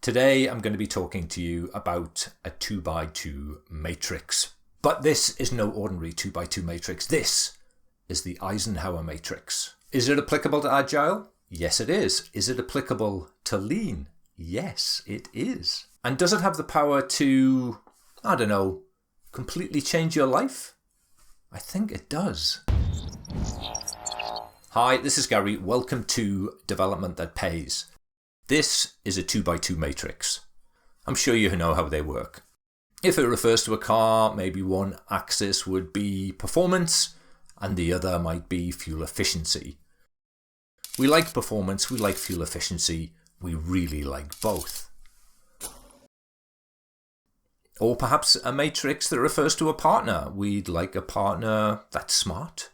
Today I'm going to be talking to you about a 2x2 matrix. But this is no ordinary 2x2 matrix. This is the Eisenhower Matrix. Is it applicable to Agile? Yes, it is. Is it applicable to Lean? Yes, it is. And does it have the power to, completely change your life? I think it does. Hi, this is Gary. Welcome to Development That Pays. This is a 2x2 matrix. I'm sure you know how they work. If it refers to a car, maybe one axis would be performance and the other might be fuel efficiency. We like performance, we like fuel efficiency, we really like both. Or perhaps a matrix that refers to a partner. We'd like a partner that's smart.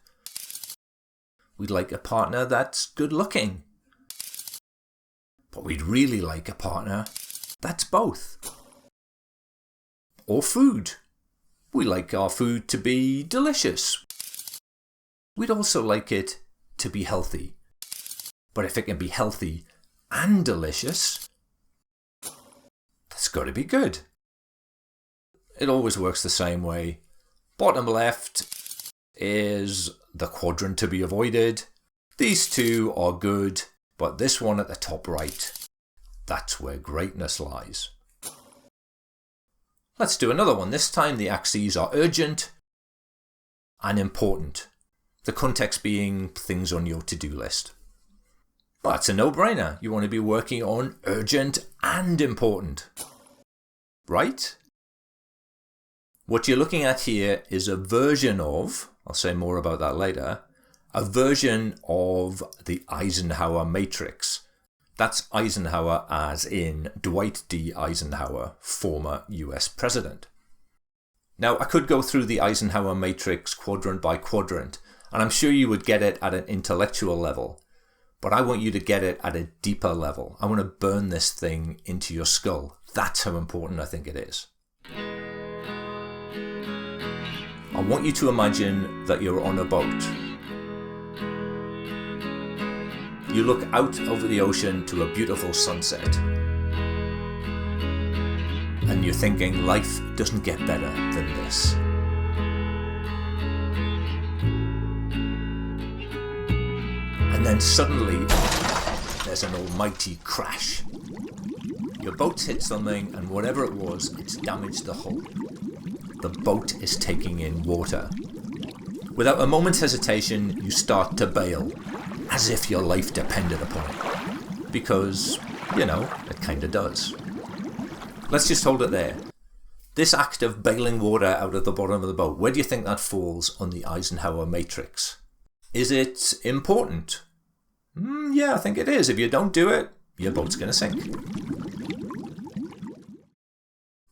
We'd like a partner that's good looking. But we'd really like a partner that's both. Or food. We like our food to be delicious. We'd also like it to be healthy. But if it can be healthy and delicious, that's got to be good. It always works the same way. Bottom left is the quadrant to be avoided. These two are good, but this one at the top right, that's where greatness lies. Let's do another one. This time the axes are urgent and important. The context being things on your to-do list. But it's a no-brainer. You want to be working on urgent and important. Right? What you're looking at here is a version of, I'll say more about that later, a version of the Eisenhower Matrix. That's Eisenhower as in Dwight D. Eisenhower, former US president. Now, I could go through the Eisenhower Matrix quadrant by quadrant, and I'm sure you would get it at an intellectual level, but I want you to get it at a deeper level. I want to burn this thing into your skull. That's how important I think it is. I want you to imagine that you're on a boat. You look out over the ocean to a beautiful sunset. And you're thinking life doesn't get better than this. And then suddenly, there's an almighty crash. Your boat's hit something, and whatever it was, it's damaged the hull. The boat is taking in water. Without a moment's hesitation, you start to bail, as if your life depended upon it. Because, it kinda does. Let's just hold it there. This act of bailing water out of the bottom of the boat, where do you think that falls on the Eisenhower Matrix? Is it important? Yeah, I think it is. If you don't do it, your boat's gonna sink.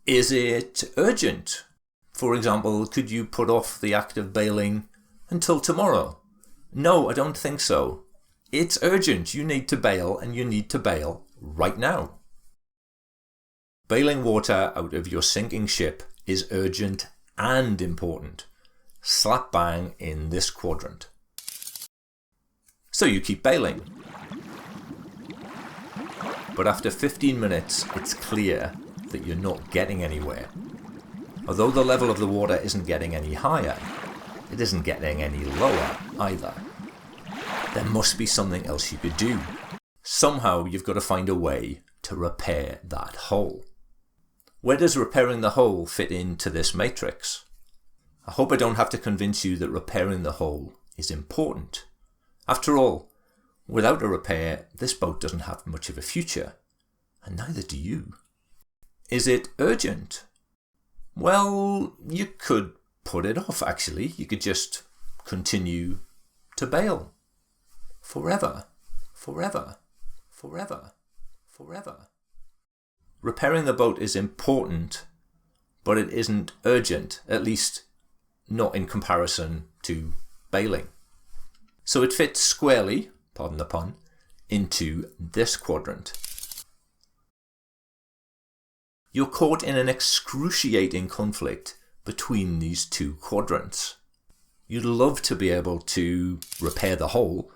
Is it urgent? For example, could you put off the act of bailing until tomorrow? No, I don't think so. It's urgent. You need to bail, and you need to bail right now. Bailing water out of your sinking ship is urgent and important. Slap bang in this quadrant. So you keep bailing. But after 15 minutes, it's clear that you're not getting anywhere. Although the level of the water isn't getting any higher, it isn't getting any lower either. There must be something else you could do. Somehow you've got to find a way to repair that hole. Where does repairing the hole fit into this matrix? I hope I don't have to convince you that repairing the hole is important. After all, without a repair, this boat doesn't have much of a future, and neither do you. Is it urgent? Well, you could put it off, actually. You could just continue to bail. Forever, forever, forever, forever. Repairing the boat is important, but it isn't urgent, at least not in comparison to bailing. So it fits squarely, pardon the pun, into this quadrant. You're caught in an excruciating conflict between these two quadrants. You'd love to be able to repair the hole,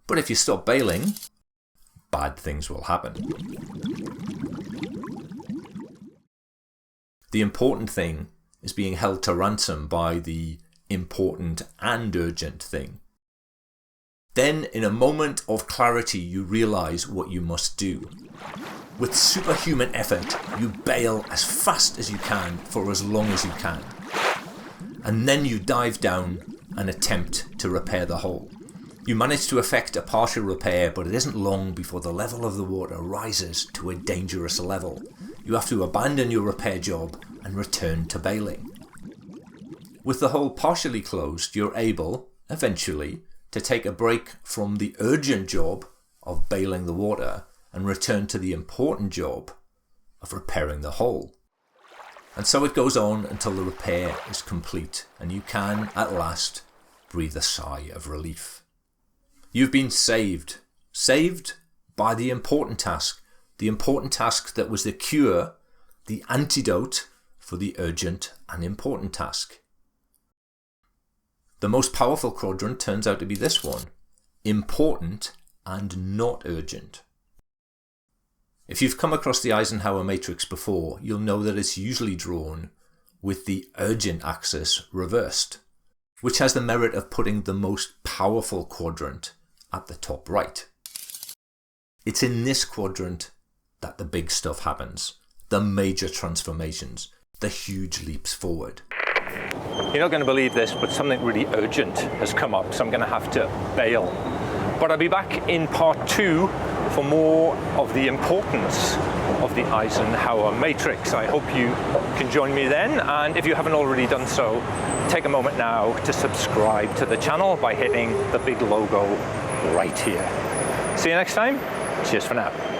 but if you stop bailing, bad things will happen. The important thing is being held to ransom by the important and urgent thing. Then, in a moment of clarity, you realize what you must do. With superhuman effort, you bail as fast as you can for as long as you can. And then you dive down and attempt to repair the hole. You manage to effect a partial repair, but it isn't long before the level of the water rises to a dangerous level. You have to abandon your repair job and return to bailing. With the hole partially closed, you're able, eventually, to take a break from the urgent job of bailing the water and return to the important job of repairing the hole. And so it goes on until the repair is complete and you can, at last, breathe a sigh of relief. You've been saved. Saved by the important task. The important task that was the cure, the antidote for the urgent and important task. The most powerful quadrant turns out to be this one. Important and not urgent. If you've come across the Eisenhower Matrix before, you'll know that it's usually drawn with the urgent axis reversed, which has the merit of putting the most powerful quadrant at the top right. It's in this quadrant that the big stuff happens, the major transformations, the huge leaps forward. You're not going to believe this, but something really urgent has come up, so I'm going to have to bail. But I'll be back in part 2 for more of the importance of the Eisenhower Matrix. I hope you can join me then, and if you haven't already done so, take a moment now to subscribe to the channel by hitting the big logo right here. See you next time. Cheers for now.